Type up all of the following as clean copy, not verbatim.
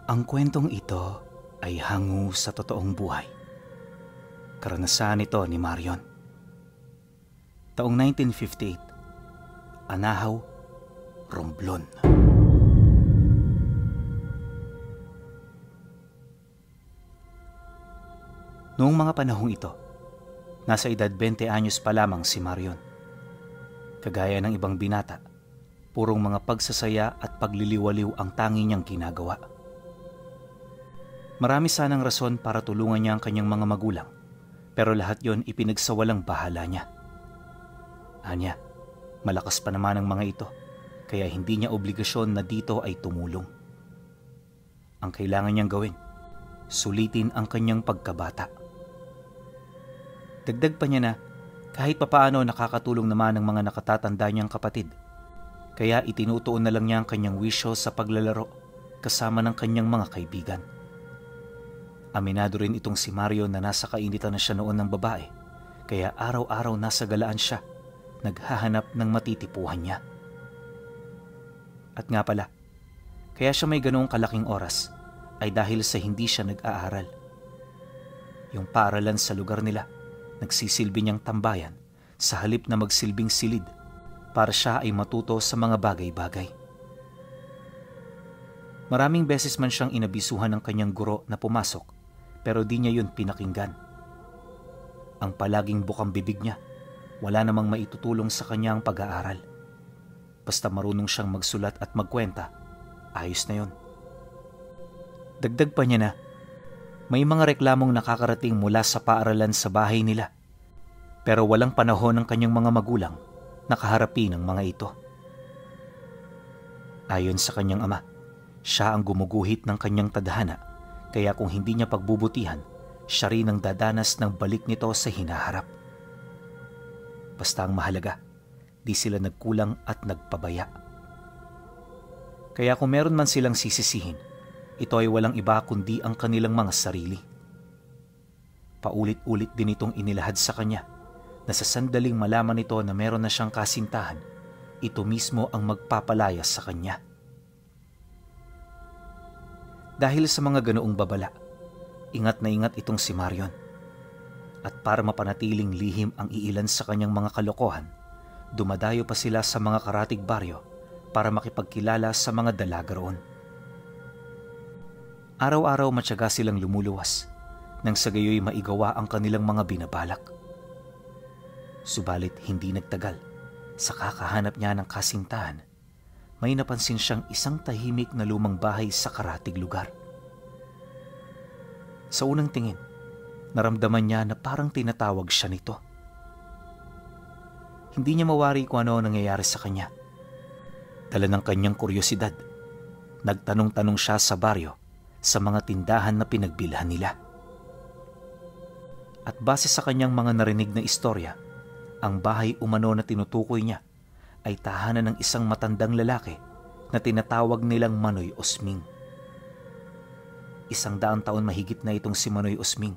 Ang kwentong ito ay hango sa totoong buhay. Karanasan ito ni Marion. Taong 1958, Anahaw, Romblon. Noong mga panahong ito, nasa edad 20 anyos pa lamang si Marion. Kagaya ng ibang binata, purong mga pagsasaya at pagliliwaliw ang tangi niyang ginagawa. Marami sanang rason para tulungan niya ang kanyang mga magulang, pero lahat yon ipinagsawalang bahala niya. Anya, malakas pa naman ang mga ito, kaya hindi niya obligasyon na dito ay tumulong. Ang kailangan niyang gawin, sulitin ang kanyang pagkabata. Dagdag pa niya na kahit papaano nakakatulong naman ang mga nakatatanda niyang kapatid, kaya itinutuon na lang niya ang kanyang wisyo sa paglalaro kasama ng kanyang mga kaibigan. Aminado rin itong si Mario na nasa kainitan na siya noon ng babae, kaya araw-araw nasa galaan siya, naghahanap ng matitipuhan niya. At nga pala, kaya siya may ganoong kalaking oras ay dahil sa hindi siya nag-aaral. Yung paaralan sa lugar nila, nagsisilbi niyang tambayan sa halip na magsilbing silid para siya ay matuto sa mga bagay-bagay. Maraming beses man siyang inabisuhan ng kanyang guro na pumasok, pero di niya yun pinakinggan. Ang palaging bukang bibig niya, wala namang maitutulong sa kanyang pag-aaral. Basta marunong siyang magsulat at magkwenta, ayos na yun. Dagdag pa niya na, may mga reklamong nakakarating mula sa paaralan sa bahay nila, pero walang panahon ng kanyang mga magulang na kaharapin ang mga ito. Ayon sa kanyang ama, siya ang gumuguhit ng kanyang tadhana, kaya kung hindi niya pagbubutihan, siya rin ang dadanas ng balik nito sa hinaharap. Basta ang mahalaga, di sila nagkulang at nagpabaya. Kaya kung meron man silang sisisihin, ito ay walang iba kundi ang kanilang mga sarili. Paulit-ulit din itong inilahad sa kanya na sa sandaling malaman nito na meron na siyang kasintahan, ito mismo ang magpapalayas sa kanya. Dahil sa mga ganoong babala, ingat na ingat itong si Marion. At para mapanatiling lihim ang iilan sa kanyang mga kalokohan, dumadayo pa sila sa mga karatig baryo para makipagkilala sa mga dalaga roon. Araw-araw matyaga silang lumuluwas, nang sa gayoy maigawa ang kanilang mga binabalak. Subalit hindi nagtagal, sa kakahanap niya ng kasintahan, may napansin siyang isang tahimik na lumang bahay sa karatig lugar. Sa unang tingin, naramdaman niya na parang tinatawag siya nito. Hindi niya mawari kung ano nangyayari sa kanya. Dala ng kanyang kuryosidad, nagtanong-tanong siya sa baryo sa mga tindahan na pinagbilhan nila. At base sa kanyang mga narinig na istorya, ang bahay umano na tinutukoy niya ay tahanan ng isang matandang lalaki na tinatawag nilang Manoy Osming. 100 taon mahigit na itong si Manoy Osming,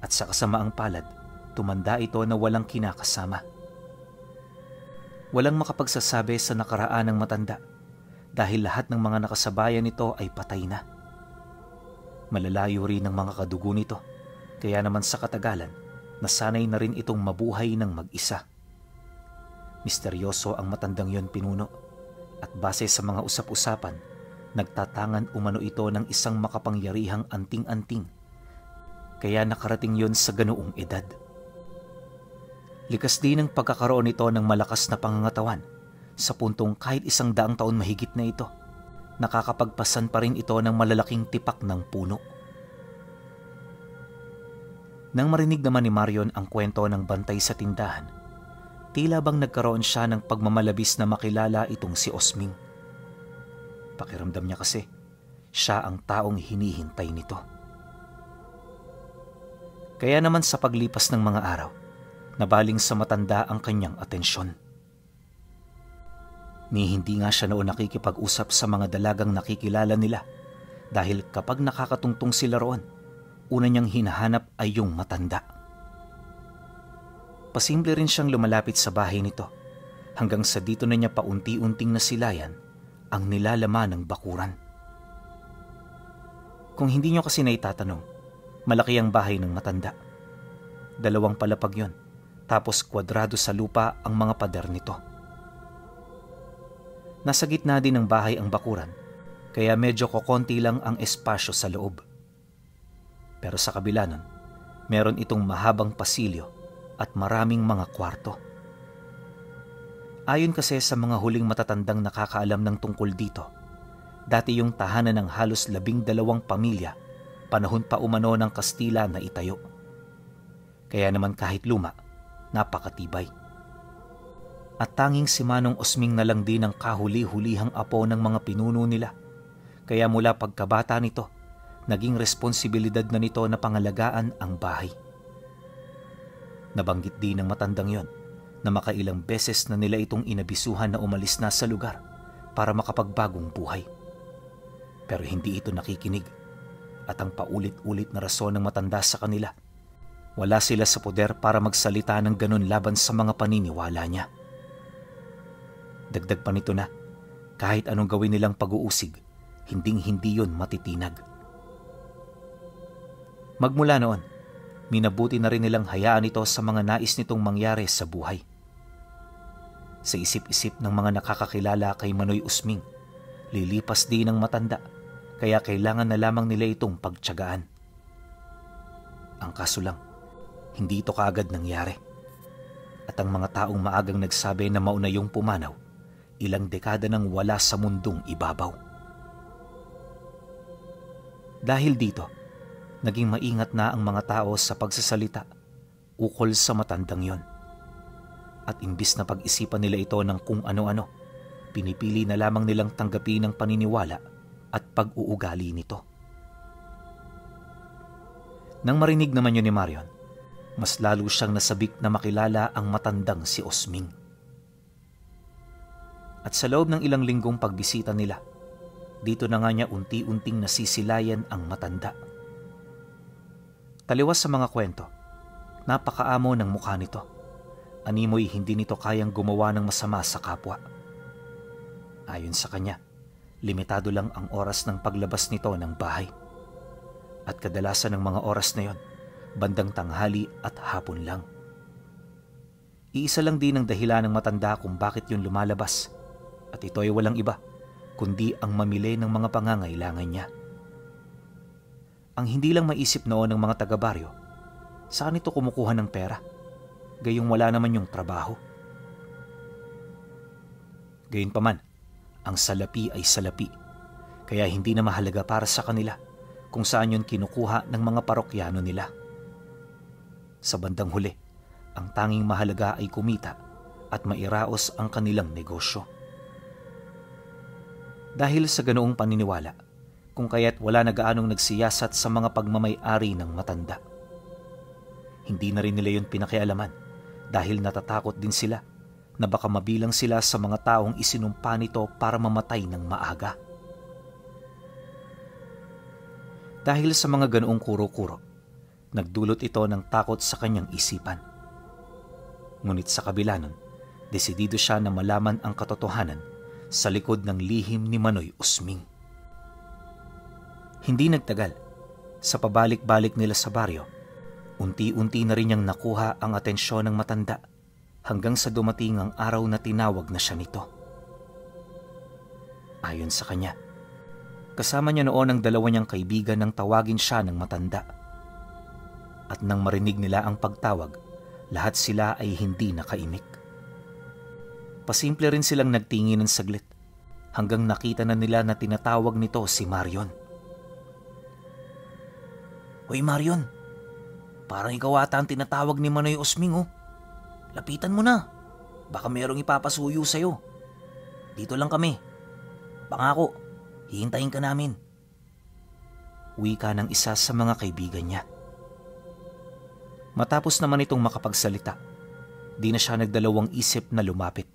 at sa kasamaang palad, tumanda ito na walang kinakasama. Walang makapagsasabi sa nakaraan ng matanda dahil lahat ng mga nakasabayan nito ay patay na. Malalayo rin ang mga kadugo nito, kaya naman sa katagalan, nasanay na rin itong mabuhay ng mag-isa. Misteryoso ang matandang yon pinuno, at base sa mga usap-usapan, nagtatangan umano ito ng isang makapangyarihang anting-anting, kaya nakarating yon sa ganoong edad. Likas din ang pagkakaroon nito ng malakas na pangangatawan, sa puntong kahit 100 taon mahigit na ito, nakakapagpasan pa rin ito ng malalaking tipak ng puno. Nang marinig naman ni Marion ang kwento ng bantay sa tindahan, tila bang nagkaroon siya ng pagmamalabis na makilala itong si Osming. Pakiramdam niya kasi, siya ang taong hinihintay nito. Kaya naman sa paglipas ng mga araw, nabaling sa matanda ang kanyang atensyon. Ni hindi nga siya noon nakikipag-usap sa mga dalagang nakikilala nila dahil kapag nakakatungtong sila roon, una niyang hinahanap ay yung matanda. Pasimple rin siyang lumalapit sa bahay nito hanggang sa dito na niya paunti-unting nasilayan ang nilalaman ng bakuran. Kung hindi nyo kasi naitatanong, malaki ang bahay ng matanda. 2 palapag yon, tapos kwadrado sa lupa ang mga pader nito. Nasa gitna din ng bahay ang bakuran, kaya medyo kokonti lang ang espasyo sa loob. Pero sa kabila nun, meron itong mahabang pasilyo at maraming mga kwarto. Ayon kasi sa mga huling matatandang nakakaalam ng tungkol dito, dati yung tahanan ng halos 12 pamilya, panahon pa umano ng Kastila na itayo. Kaya naman kahit luma, napakatibay. At tanging si Manong Osming na lang din ang kahuli-hulihang apo ng mga pinuno nila. Kaya mula pagkabata nito, naging responsibilidad na nito na pangalagaan ang bahay. Nabanggit din ng matandang yon na makailang beses na nila itong inabisuhan na umalis na sa lugar para makapagbagong buhay. Pero hindi ito nakikinig, at ang paulit-ulit na rason ng matanda sa kanila, wala sila sa poder para magsalita ng ganun laban sa mga paniniwala niya. Dagdag pa nito na, kahit anong gawin nilang pag-uusig, hinding-hindi yun matitinag. Magmula noon, minabuti na rin nilang hayaan ito sa mga nais nitong mangyari sa buhay. Sa isip-isip ng mga nakakakilala kay Manoy Usming, lilipas din ang matanda, kaya kailangan na lamang nila itong pagtiyagaan. Ang kaso lang, hindi ito kaagad nangyari. At ang mga taong maagang nagsabi na mauna yung pumanaw, ilang dekada nang wala sa mundong ibabaw. Dahil dito, naging maingat na ang mga tao sa pagsasalita ukol sa matandang yon. At imbis na pag-isipan nila ito ng kung ano-ano, pinipili na lamang nilang tanggapin ang paniniwala at pag-uugali nito. Nang marinig naman yun ni Marion, mas lalo siyang nasabik na makilala ang matandang si Osming. At sa loob ng ilang linggong pagbisita nila, dito na nga niya unti-unting nasisilayan ang matanda. Taliwas sa mga kwento, napakaamo ng mukha nito. Animoy hindi nito kayang gumawa ng masama sa kapwa. Ayon sa kanya, limitado lang ang oras ng paglabas nito ng bahay. At kadalasan ng mga oras na yon, bandang tanghali at hapon lang. Iisa lang din ang dahilan ng matanda kung bakit yun lumalabas, at ito ay walang iba, kundi ang mamili ng mga pangangailangan niya. Ang hindi lang maisip noon ng mga taga-baryo, saan ito kumukuha ng pera? Gayong wala naman yung trabaho. Gayunpaman, ang salapi ay salapi, kaya hindi na mahalaga para sa kanila kung saan yun kinukuha ng mga parokyano nila. Sa bandang huli, ang tanging mahalaga ay kumita at mairaos ang kanilang negosyo. Dahil sa ganoong paniniwala, kung kaya't wala na gaanong nagsiyasat sa mga pagmamay-ari ng matanda. Hindi na rin nila yun pinakialaman dahil natatakot din sila na baka mabilang sila sa mga taong isinumpa nito para mamatay ng maaga. Dahil sa mga ganoong kuro-kuro, nagdulot ito ng takot sa kanyang isipan. Ngunit sa kabila nun, desidido siya na malaman ang katotohanan sa likod ng lihim ni Manoy Usming. Hindi nagtagal, sa pabalik-balik nila sa baryo, unti-unti na rin niyang nakuha ang atensyon ng matanda hanggang sa dumating ang araw na tinawag na siya nito. Ayon sa kanya, kasama niya noon ang 2 niyang kaibigan nang tawagin siya ng matanda. At nang marinig nila ang pagtawag, lahat sila ay hindi nakaimik. Pasimple rin silang nagtingin ng saglit hanggang nakita na nila na tinatawag nito si Marion. "Hoy Marion, parang ikaw ata ang tinatawag ni Manoy Usming oh. Lapitan mo na. Baka merong ipapasuyo sa'yo. Dito lang kami. Pangako, hihintayin ka namin." Wika ng isa sa mga kaibigan niya. Matapos naman itong makapagsalita, di na siya nagdalawang isip na lumapit.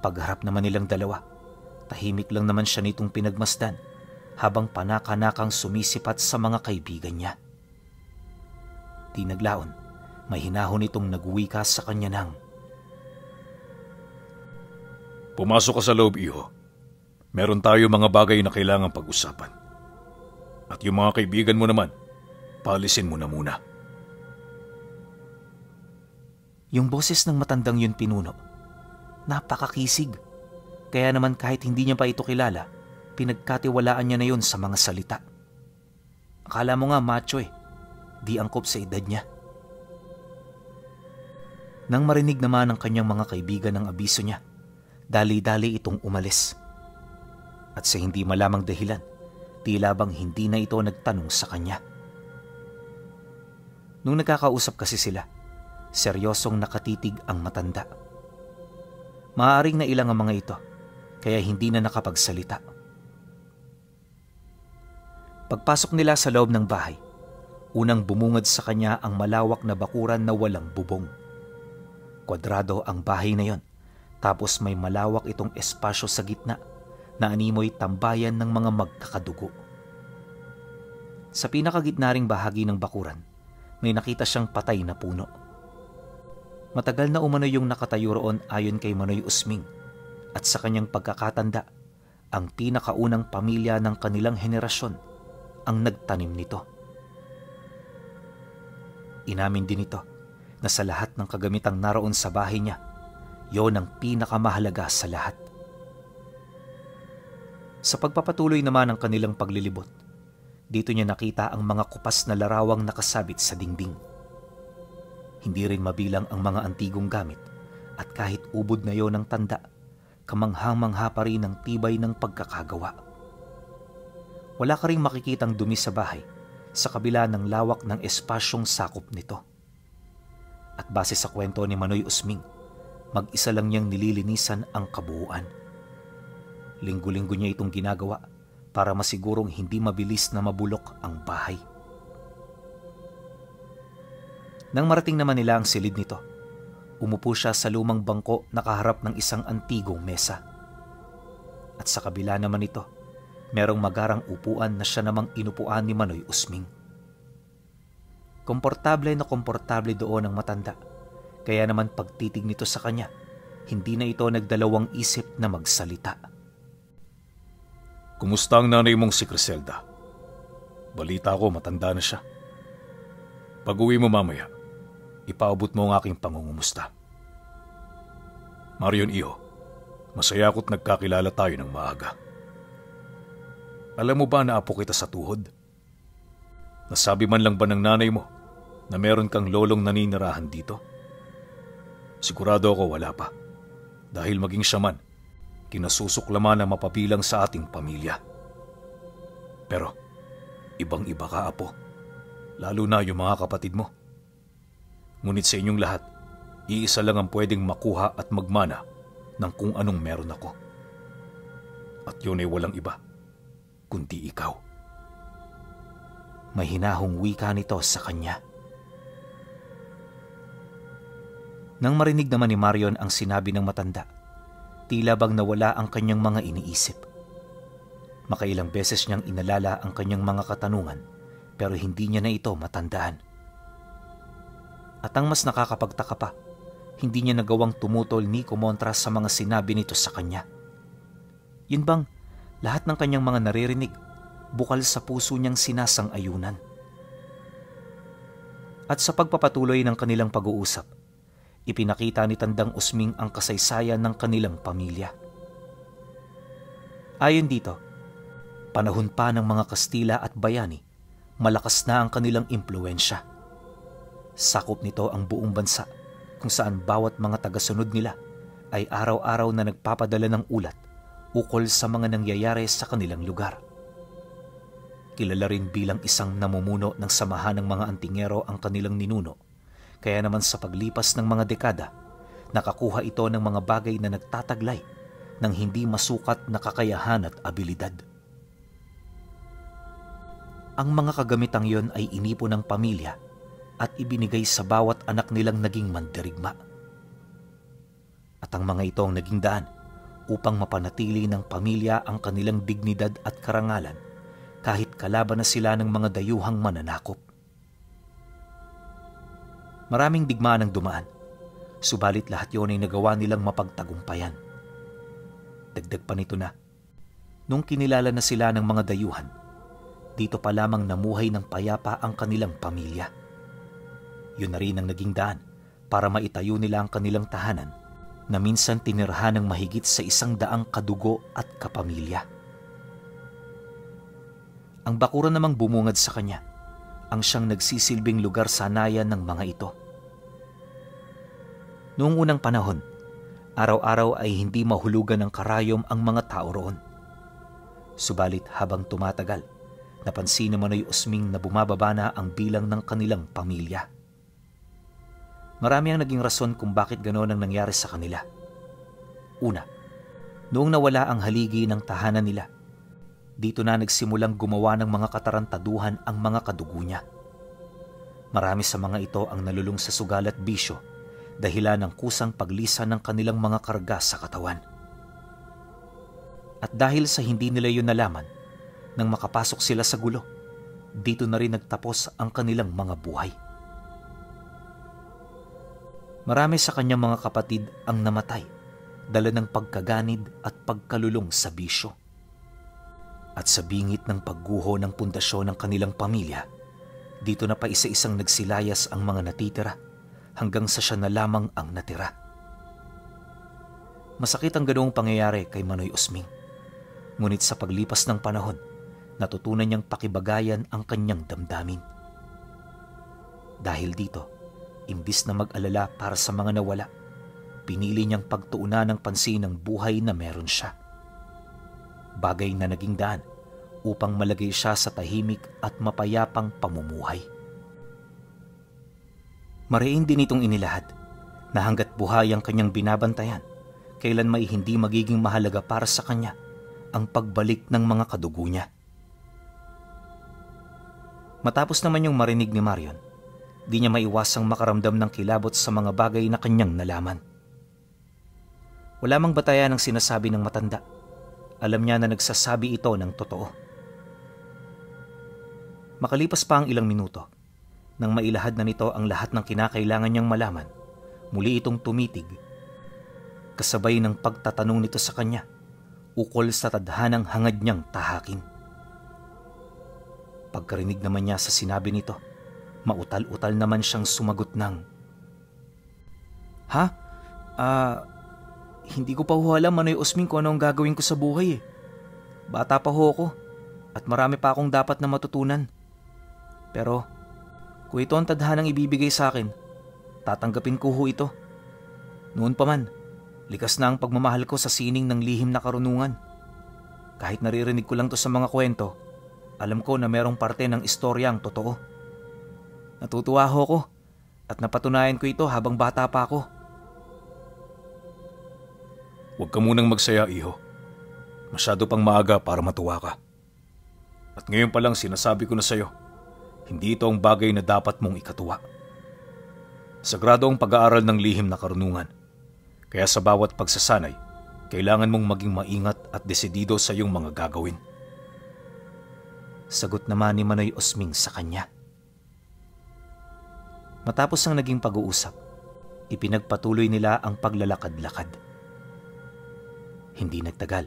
Pagharap naman nilang dalawa, tahimik lang naman siya nitong pinagmasdan habang panaka-nakang sumisipat sa mga kaibigan niya. Di naglaon, may hinahon itong nagwika sa kanya ng, "Pumasok ka sa loob, iho. Meron tayo mga bagay na kailangang pag-usapan." At yung mga kaibigan mo naman, paalisin mo na muna. Yung boses ng matandang yun pinuno, napakakisig. Kaya naman kahit hindi niya pa ito kilala, pinagkatiwalaan niya na yun sa mga salita. Akala mo nga macho di angkop sa edad niya. Nang marinig naman ng kanyang mga kaibigan ng abiso niya, dali-dali itong umalis. At sa hindi malamang dahilan, tila bang hindi na ito nagtanong sa kanya. Nung nagkakausap kasi sila, seryosong nakatitig ang matanda. Maaaring nailang ang mga ito, kaya hindi na nakapagsalita. Pagpasok nila sa loob ng bahay, unang bumungad sa kanya ang malawak na bakuran na walang bubong. Kwadrado ang bahay na yon, tapos may malawak itong espasyo sa gitna na animoy tambayan ng mga magkakadugo. Sa pinakagitna ring bahagi ng bakuran, may nakita siyang patay na puno. Matagal na umano yung nakatayo roon ayon kay Manoy Usming, at sa kanyang pagkakatanda, ang pinakaunang pamilya ng kanilang henerasyon ang nagtanim nito. Inamin din ito na sa lahat ng kagamitang naroon sa bahay niya, yon ang pinakamahalaga sa lahat. Sa pagpapatuloy naman ng kanilang paglilibot, dito niya nakita ang mga kupas na larawang nakasabit sa dingding. Hindi rin mabilang ang mga antigong gamit at kahit ubod na yon ng tanda, kamanghang-mangha pa rin ang tibay ng pagkakagawa. Wala ka rin makikitang dumi sa bahay sa kabila ng lawak ng espasyong sakop nito. At base sa kwento ni Manoy Usming, mag-isa lang niyang nililinisan ang kabuuan. Linggo-linggo niya itong ginagawa para masigurong hindi mabilis na mabulok ang bahay. Nang marating naman nila ang silid nito, umupo siya sa lumang bangko na kaharap ng isang antigong mesa. At sa kabila naman nito, merong magarang upuan na siya namang inupuan ni Manoy Usming. Komportable na komportable doon ang matanda, kaya naman pagtitig nito sa kanya, hindi na ito nagdalawang isip na magsalita. Kumusta ang nanay mong si Criselda? Balita ko matanda na siya. Pag-uwi mo mamaya, ipaabot mo ang aking pangungumusta. Marion Iho, masaya ako't nagkakilala tayo ng maaga. Alam mo ba na apo kita sa tuhod? Nasabi man lang ba ng nanay mo na meron kang lolong naninirahan dito? Sigurado ako wala pa. Dahil maging siya man, kinasusuklaman na mapabilang sa ating pamilya. Pero, ibang-iba ka, apo. Lalo na yung mga kapatid mo. Ngunit sa inyong lahat, iisa lang ang pwedeng makuha at magmana ng kung anong meron ako. At yun ay walang iba, kundi ikaw. May hinahong wika nito sa kanya. Nang marinig naman ni Marion ang sinabi ng matanda, tila bang nawala ang kanyang mga iniisip. Makailang beses niyang inalala ang kanyang mga katanungan, pero hindi niya na ito matandaan. At ang mas nakakapagtaka pa, hindi niya nagawang tumutol ni kumontra sa mga sinabi nito sa kanya. Yun bang lahat ng kanyang mga naririnig, bukal sa puso niyang sinasang-ayunan. At sa pagpapatuloy ng kanilang pag-uusap, ipinakita ni Tandang Usming ang kasaysayan ng kanilang pamilya. Ayon dito, panahon pa ng mga Kastila at Bayani, malakas na ang kanilang impluwensya. Sakop nito ang buong bansa, kung saan bawat mga tagasunod nila ay araw-araw na nagpapadala ng ulat ukol sa mga nangyayari sa kanilang lugar. Kilala rin bilang isang namumuno ng samahan ng mga antingero ang kanilang ninuno, kaya naman sa paglipas ng mga dekada, nakakuha ito ng mga bagay na nagtataglay ng hindi masukat na kakayahan at abilidad. Ang mga kagamitang yon ay inipon ng pamilya at ibinigay sa bawat anak nilang naging mandirigma. At ang mga ito ang naging daan upang mapanatili ng pamilya ang kanilang dignidad at karangalan kahit kalaban na sila ng mga dayuhang mananakop. Maraming digmaan ang dumaan, subalit lahat yon ay nagawa nilang mapagtagumpayan. Dagdag pa nito na, nung kinilala na sila ng mga dayuhan, dito pa lamang namuhay ng payapa ang kanilang pamilya. Yun na rin ang naging daan para maitayo nila ang kanilang tahanan na minsan tinirahan ng mahigit sa 100 kadugo at kapamilya. Ang bakuran namang bumungad sa kanya ang siyang nagsisilbing lugar sanayan ng mga ito. Noong unang panahon, araw-araw ay hindi mahulugan ng karayom ang mga tao roon. Subalit habang tumatagal, napansin ni Manoy Usming na bumababa na ang bilang ng kanilang pamilya. Marami ang naging rason kung bakit ganoon ang nangyari sa kanila. Una, noong nawala ang haligi ng tahanan nila, dito na nagsimulang gumawa ng mga katarantaduhan ang mga kadugo niya. Marami sa mga ito ang nalulung sa sugal at bisyo dahilan ng kusang paglisan ng kanilang mga karga sa katawan. At dahil sa hindi nila yun nalaman, nang makapasok sila sa gulo, dito na rin nagtapos ang kanilang mga buhay. Marami sa kanyang mga kapatid ang namatay dala ng pagkaganid at pagkalulong sa bisyo. At sa bingit ng pagguho ng pundasyon ng kanilang pamilya, dito na pa isa-isang nagsilayas ang mga natitira hanggang sa siya na lamang ang natira. Masakit ang ganoong pangyayari kay Manoy Usming. Ngunit sa paglipas ng panahon, natutunan niyang pakibagayan ang kanyang damdamin. Dahil dito, imbis na mag-alala para sa mga nawala, pinili niyang pagtuunan ng pansin ng buhay na meron siya. Bagay na naging daan upang malagay siya sa tahimik at mapayapang pamumuhay. Mariin din itong inilahad na hanggat buhay ang kanyang binabantayan, kailan may hindi magiging mahalaga para sa kanya ang pagbalik ng mga kadugo niya. Matapos naman yung marinig ni Marion, di niya maiwasang makaramdam ng kilabot sa mga bagay na kanyang nalaman. Wala mang batayan ang sinasabi ng matanda. Alam niya na nagsasabi ito ng totoo. Makalipas pa ang ilang minuto, nang mailahad na nito ang lahat ng kinakailangan niyang malaman, muli itong tumitig, kasabay ng pagtatanong nito sa kanya, ukol sa tadhanang hangad niyang tahakin. Pagkarinig naman niya sa sinabi nito, mautal-utal naman siyang sumagot ng, "Ha? Hindi ko pa ho alam, Manoy Usming, kung ano ang gagawin ko sa buhay eh. Bata pa ho ako at marami pa akong dapat na matutunan. Pero kung ito ang tadhanang ibibigay sa akin, tatanggapin ko ho ito. Noon pa man, likas na ang pagmamahal ko sa sining ng lihim na karunungan. Kahit naririnig ko lang to sa mga kwento, alam ko na merong parte ng istorya ang totoo. Natutuwa ho ko at napatunayan ko ito habang bata pa ako." Huwag ka munang magsaya, iho. Masyado pang maaga para matuwa ka. At ngayon pa lang sinasabi ko na sa'yo, hindi ito ang bagay na dapat mong ikatuwa. Sagrado ang pag-aaral ng lihim na karunungan. Kaya sa bawat pagsasanay, kailangan mong maging maingat at desidido sa iyong mga gagawin. Sagot naman ni Manoy Usming sa kanya. Matapos ang naging pag-uusap, ipinagpatuloy nila ang paglalakad-lakad. Hindi nagtagal,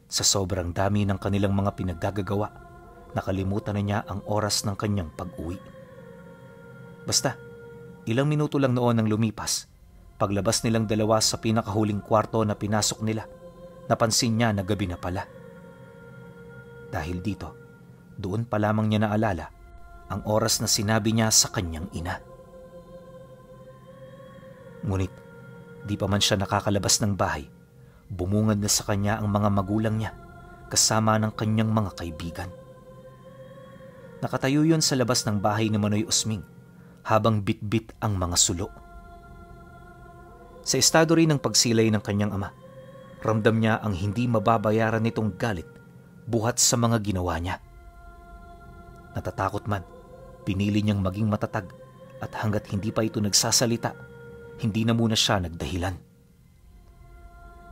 sa sobrang dami ng kanilang mga pinaggagawa, nakalimutan na niya ang oras ng kanyang pag-uwi. Basta, ilang minuto lang noon ang lumipas, paglabas nilang dalawa sa pinakahuling kwarto na pinasok nila, napansin niya na gabi na pala. Dahil dito, doon pa lamang niya naalala ang oras na sinabi niya sa kanyang ina. Ngunit, di pa man siya nakakalabas ng bahay, bumungad na sa kanya ang mga magulang niya kasama ng kanyang mga kaibigan. Nakatayo yun sa labas ng bahay ni Manoy Usming habang bitbit ang mga sulo. Sa estado rin ng pagsilay ng kanyang ama, ramdam niya ang hindi mababayaran nitong galit buhat sa mga ginawa niya. Natatakot man, pinili niyang maging matatag at hanggat hindi pa ito nagsasalita, hindi na muna siya nagdahilan.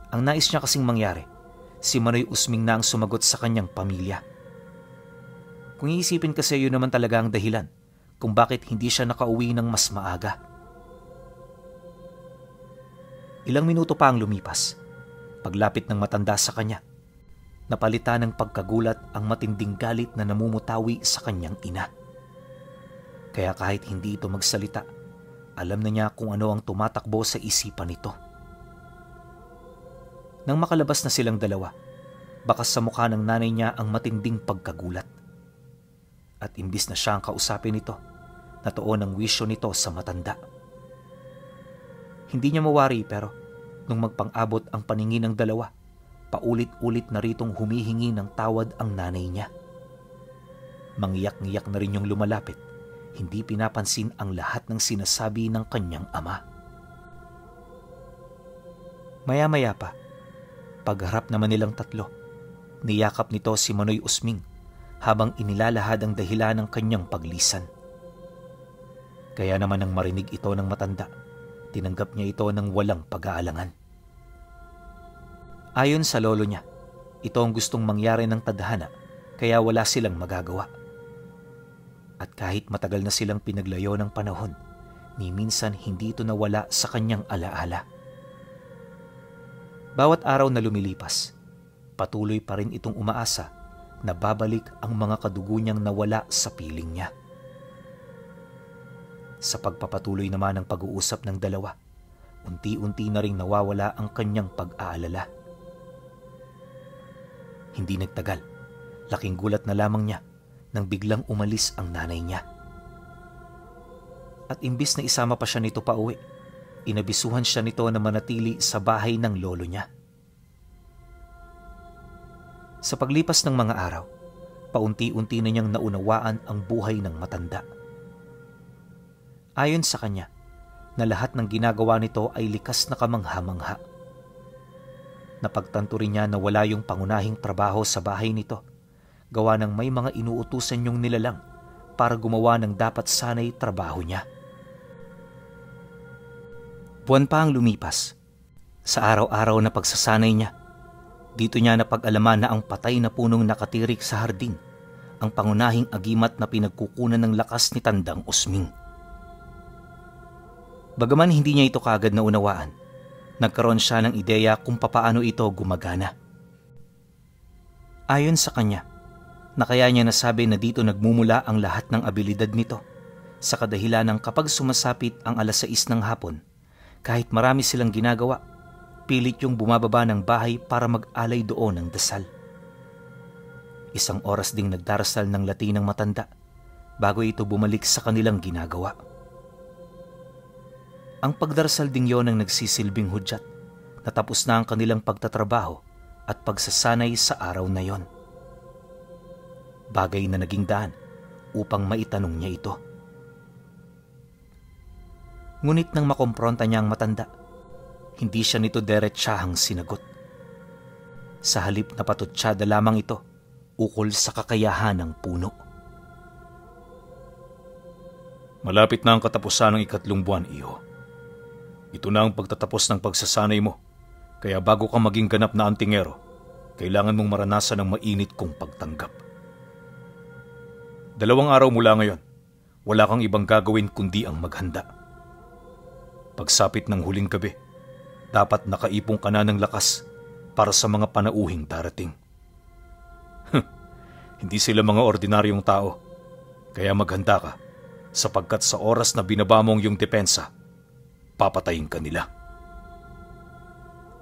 Ang nais niya kasing mangyari, si Manoy Usming na ang sumagot sa kanyang pamilya. Kung iisipin kasi yun naman talaga ang dahilan kung bakit hindi siya nakauwi ng mas maaga. Ilang minuto pa ang lumipas. Paglapit ng matanda sa kanya, Napalitan ng pagkagulat ang matinding galit na namumutawi sa kanyang ina. Kaya kahit hindi ito magsalita, alam na niya kung ano ang tumatakbo sa isipan nito. Nang makalabas na silang dalawa, bakas sa mukha ng nanay niya ang matinding pagkagulat. At imbis na siya ang kausapin nito, natuon ang wisyo nito sa matanda. Hindi niya mawari pero nung magpang-abot ang paningin ng dalawa, paulit-ulit na ritong humihingi ng tawad ang nanay niya. Mangyak-ngiyak na rin yung lumalapit, hindi pinapansin ang lahat ng sinasabi ng kanyang ama. Maya-maya pa, pagharap naman nilang tatlo, niyakap nito si Manoy Usming habang inilalahad ang dahilan ng kanyang paglisan. Kaya naman nang marinig ito ng matanda, tinanggap niya ito ng walang pag-aalangan. Ayon sa lolo niya, ito ang gustong mangyari ng tadhana kaya wala silang magagawa. At kahit matagal na silang pinaglayo ng panahon, ni minsan hindi ito nawala sa kanyang alaala. Bawat araw na lumilipas, patuloy pa rin itong umaasa na babalik ang mga kadugo niyang nawala sa piling niya. Sa pagpapatuloy naman ng pag-uusap ng dalawa, unti-unti na ring nawawala ang kanyang pag-aalala. Hindi nagtagal, laking gulat na lamang niya nang biglang umalis ang nanay niya. At imbis na isama pa siya nito pa uwi, inabisuhan siya nito na manatili sa bahay ng lolo niya. Sa paglipas ng mga araw, paunti-unti na niyang naunawaan ang buhay ng matanda. Ayon sa kanya, na lahat ng ginagawa nito ay likas na kamangha-mangha. Napagtanto rin niya na wala yung pangunahing trabaho sa bahay nito, gawa ng may mga inuutusan niyong nilalang para gumawa ng dapat sana'y trabaho niya. Buwan pa ang lumipas. Sa araw-araw na pagsasanay niya, dito niya napag-alaman na ang patay na punong nakatirik sa hardin ang pangunahing agimat na pinagkukunan ng lakas ni Tandang Usming. Bagaman hindi niya ito kaagad na unawaan, nagkaroon siya ng ideya kung papaano ito gumagana. Ayon sa kanya, na kaya niya nasabi na dito nagmumula ang lahat ng abilidad nito sa kadahilan ng kapag sumasapit ang 6:00 ng hapon, kahit marami silang ginagawa, pilit yung bumababa ng bahay para mag-alay doon ng dasal. 1 oras ding nagdarasal ng lati ng matanda bago ito bumalik sa kanilang ginagawa. Ang pagdarasal ding yon ang nagsisilbing hudyat na tapos na ang kanilang pagtatrabaho at pagsasanay sa araw na yon. Bagay na naging daan upang maitanong niya ito. Ngunit nang makompronta niya ang matanda, hindi siya nito diretsahang sinagot. Sa halip na patutsyada lamang ito ukol sa kakayahan ng puno. Malapit na ang katapusan ng 3 buwan, iho. Ito na ang pagtatapos ng pagsasanay mo, kaya bago ka maging ganap na antingero, kailangan mong maranasan ang mainit kong pagtanggap. 2 araw mula ngayon, wala kang ibang gagawin kundi ang maghanda. Pagsapit ng huling gabi, dapat nakaipong ka na ng lakas para sa mga panauhing darating. Hindi sila mga ordinaryong tao, kaya maghanda ka, sapagkat sa oras na binaba mong yung depensa, papatayin ka nila.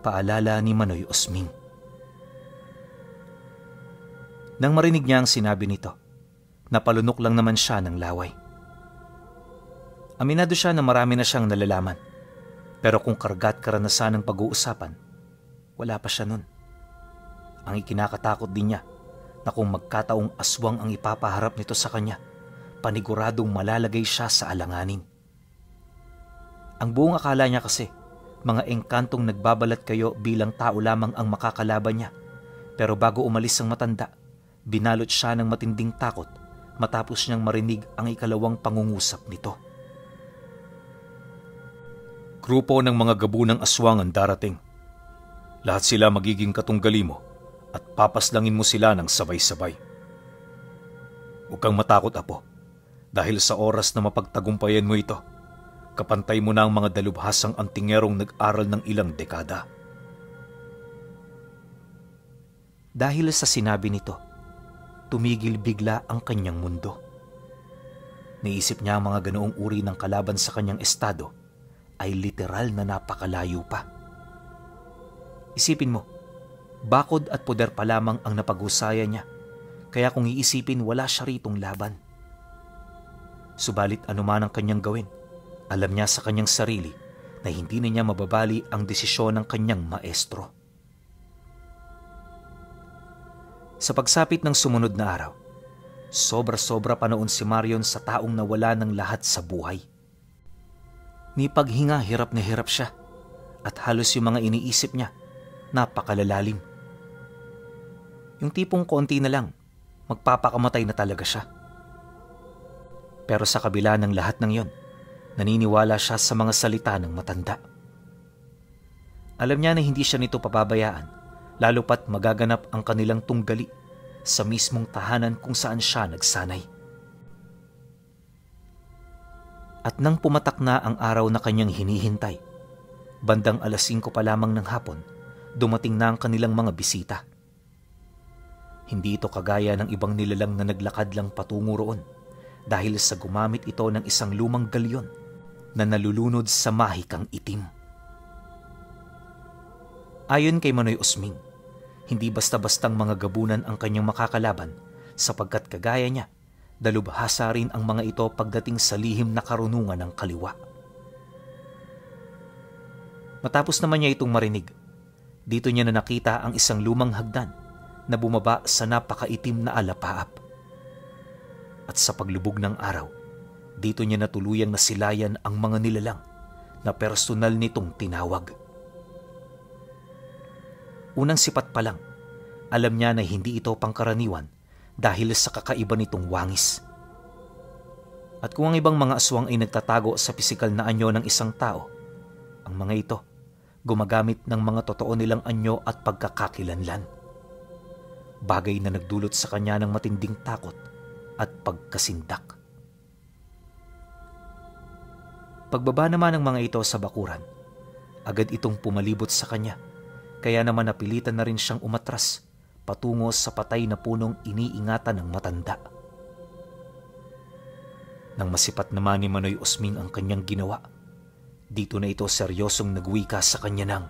Paalala ni Manoy Usming. Nang marinig niya ang sinabi nito, napalunok lang naman siya ng laway. Aminado siya na marami na siyang nalalaman, pero kung kargat karanasan ng pag-uusapan, wala pa siya nun. Ang ikinakatakot din niya na kung magkataong aswang ang ipapaharap nito sa kanya, paniguradong malalagay siya sa alanganin. Ang buong akala niya kasi, mga engkantong nagbabalat kayo bilang tao lamang ang makakalaban niya. Pero bago umalis ang matanda, binalot siya ng matinding takot matapos niyang marinig ang 2 pangungusap nito. Grupo ng mga gabunang aswang ang darating. Lahat sila magiging katunggali mo at papaslangin mo sila ng sabay-sabay. Huwag kang matakot, apo, dahil sa oras na mapagtagumpayan mo ito, kapantay mo na ang mga dalubhasang antingerong nag-aral ng ilang dekada. Dahil sa sinabi nito, tumigil bigla ang kanyang mundo. Naisip niya ang mga ganoong uri ng kalaban sa kanyang estado ay literal na napakalayo pa. Isipin mo, bakod at poder pa lamang ang napaghusayan niya, kaya kung iisipin wala siya ritong laban. Subalit anuman ang kanyang gawin, alam niya sa kanyang sarili na hindi na niya mababali ang desisyon ng kanyang maestro. Sa pagsapit ng sumunod na araw, sobra-sobra pa noon si Marion sa taong nawala ng lahat sa buhay. Ni paghinga hirap na hirap siya at halos yung mga iniisip niya napakalalalim. Yung tipong konti na lang, magpapakamatay na talaga siya. Pero sa kabila ng lahat ng yon, naniniwala siya sa mga salita ng matanda. Alam niya na hindi siya nito pababayaan, lalo pat magaganap ang kanilang tunggali sa mismong tahanan kung saan siya nagsanay. At nang pumatak na ang araw na kanyang hinihintay, bandang 5:00 pa lamang ng hapon, dumating na ang kanilang mga bisita. Hindi ito kagaya ng ibang nilalang na naglakad lang patungo roon dahil sa gumamit ito ng isang lumang galyon na nalulunod sa mahikang itim. Ayon kay Manoy Usming, hindi basta-bastang mga gabunan ang kanyang makakalaban sapagkat kagaya niya, dalubhasa rin ang mga ito pagdating sa lihim na karunungan ng kaliwa. Matapos naman niya itong marinig, dito niya na nakita ang isang lumang hagdan na bumaba sa napakaitim na alapaap. At sa paglubog ng araw, dito niya natuluyang nasilayan ang mga nilalang na personal nitong tinawag. Unang sipat pa lang, alam niya na hindi ito pangkaraniwan dahil sa kakaiba nitong wangis. At kung ang ibang mga aswang ay nagtatago sa pisikal na anyo ng isang tao, ang mga ito gumagamit ng mga totoo nilang anyo at pagkakakilanlan. Bagay na nagdulot sa kanya ng matinding takot at pagkasindak. Pagbaba naman ng mga ito sa bakuran, agad itong pumalibot sa kanya, kaya naman napilitan na rin siyang umatras patungo sa patay na punong iniingatan ng matanda. Nang masipat naman ni Manoy Usming ang kanyang ginawa, dito na ito seryosong nagwika sa kanya ng,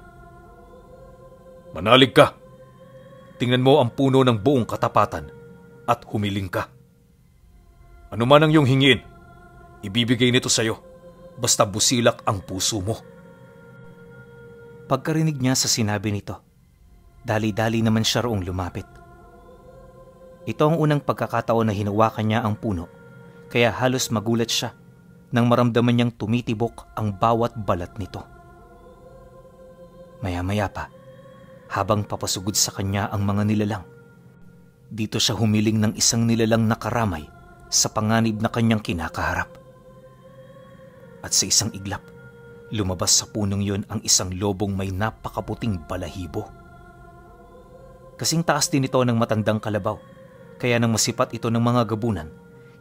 "Manalig ka! Tingnan mo ang puno ng buong katapatan at humiling ka. Ano man ang iyong hingin, ibibigay nito sa iyo, basta busilak ang puso mo." Pagkarinig niya sa sinabi nito, dali-dali naman siya roong lumapit. Ito ang unang pagkakataon na hinawakan niya ang puno, kaya halos magulat siya nang maramdaman niyang tumitibok ang bawat balat nito. Maya-maya pa, habang papasugod sa kanya ang mga nilalang, dito siya humiling ng isang nilalang na karamay sa panganib na kanyang kinakaharap. At sa isang iglap, lumabas sa punong yun ang isang lobong may napakaputing balahibo. Kasing taas din ito ng matandang kalabaw, kaya nang masipat ito ng mga gabunan,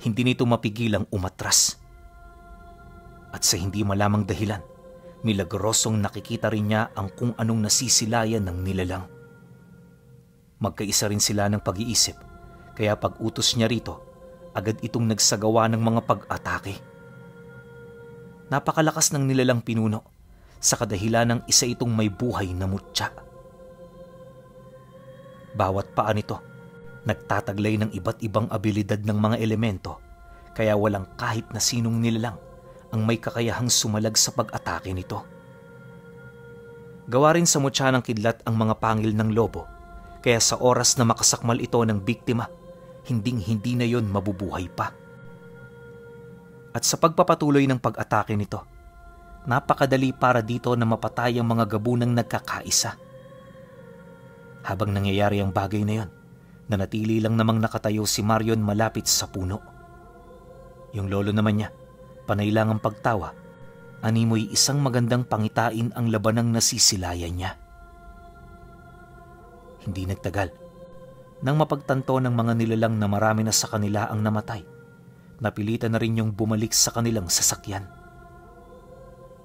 hindi nito mapigilang umatras. At sa hindi malamang dahilan, milagrosong nakikita rin niya ang kung anong nasisilayan ng nilalang. Magkaisa rin sila ng pag-iisip, kaya pag-utos niya rito, agad itong nagsagawa ng mga pag-atake. Napakalakas ng nilalang pinuno, sa kadahilan ng isa itong may buhay na mutya. Bawat paa nito, nagtataglay ng iba't ibang abilidad ng mga elemento, kaya walang kahit na sinong nilalang ang may kakayahang sumalag sa pag-atake nito. Gawa rin sa mutya ng kidlat ang mga pangil ng lobo, kaya sa oras na makasakmal ito ng biktima, hinding-hindi na yon mabubuhay pa. At sa pagpapatuloy ng pag-atake nito, napakadali para dito na mapatay ang mga gabunang nagkakaisa. Habang nangyayari ang bagay na yon, nanatili lang namang nakatayo si Marion malapit sa puno. Yung lolo naman niya, panay lang ang pagtawa, animoy isang magandang pangitain ang labanang nasisilayan niya. Hindi nagtagal, nang mapagtanto ng mga nilalang na marami na sa kanila ang namatay, napilitan na rin yung bumalik sa kanilang sasakyan.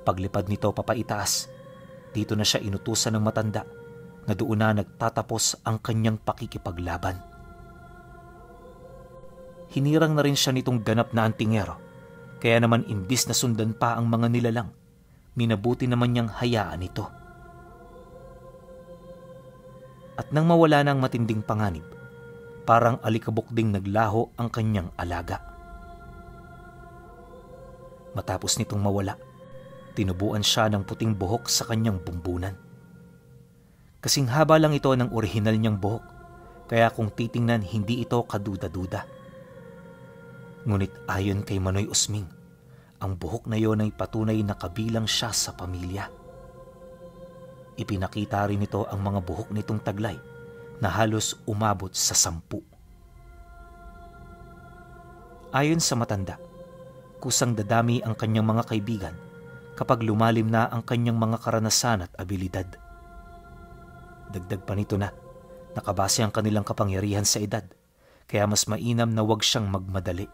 Paglipad nito papaitaas, dito na siya inutusan ng matanda na doon na nagtatapos ang kanyang pakikipaglaban. Hinirang na rin siya nitong ganap na antingero, kaya naman imbis na sundan pa ang mga nilalang, minabuti naman niyang hayaan ito. At nang mawala na ang matinding panganib, parang alikabok ding naglaho ang kanyang alaga. Matapos nitong mawala, tinubuan siya ng puting buhok sa kanyang bumbunan. Kasing haba lang ito ng orihinal niyang buhok, kaya kung titingnan hindi ito kaduda-duda. Ngunit ayon kay Manoy Usming, ang buhok na yon ay patunay na kabilang siya sa pamilya. Ipinakita rin nito ang mga buhok nitong taglay na halos umabot sa 10. Ayon sa matanda, kusang dadami ang kanyang mga kaibigan kapag lumalim na ang kanyang mga karanasan at abilidad. Dagdag pa nito na nakabase ang kanilang kapangyarihan sa edad, kaya mas mainam na wag siyang magmadali.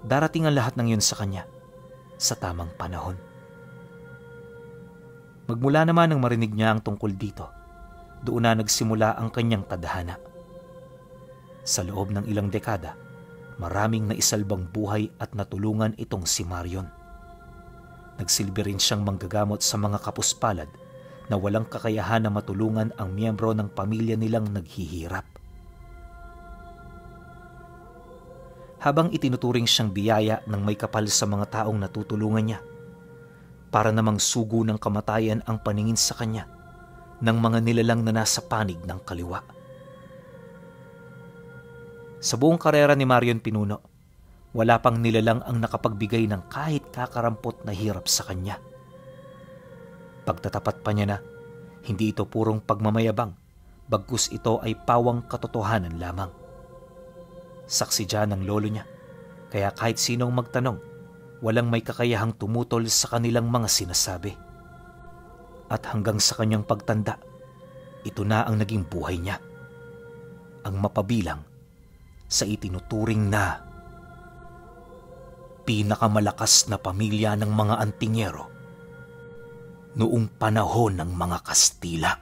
Darating ang lahat ng yun sa kanya sa tamang panahon. Magmula naman nang marinig niya ang tungkol dito, doon na nagsimula ang kanyang tadhana. Sa loob ng ilang dekada, maraming naisalbang buhay at natulungan itong si Marion. Nagsilbi rin siyang manggagamot sa mga kapuspalad na walang kakayahan na matulungan ang miyembro ng pamilya nilang naghihirap. Habang itinuturing siyang biyaya ng may kapal sa mga taong natutulungan niya, para namang sugo ng kamatayan ang paningin sa kanya ng mga nilalang na nasa panig ng kaliwa. Sa buong karera ni Marion Pinuno, wala pang nilalang ang nakapagbigay ng kahit kakarampot na hirap sa kanya. Pagtatapat pa niya na, hindi ito purong pagmamayabang, bagkus ito ay pawang katotohanan lamang. Saksi dyan ang lolo niya, kaya kahit sinong magtanong, walang may kakayahang tumutol sa kanilang mga sinasabi. At hanggang sa kanyang pagtanda, ito na ang naging buhay niya. Ang mapabilang sa itinuturing na pinakamalakas na pamilya ng mga Antingero noong panahon ng mga Kastila.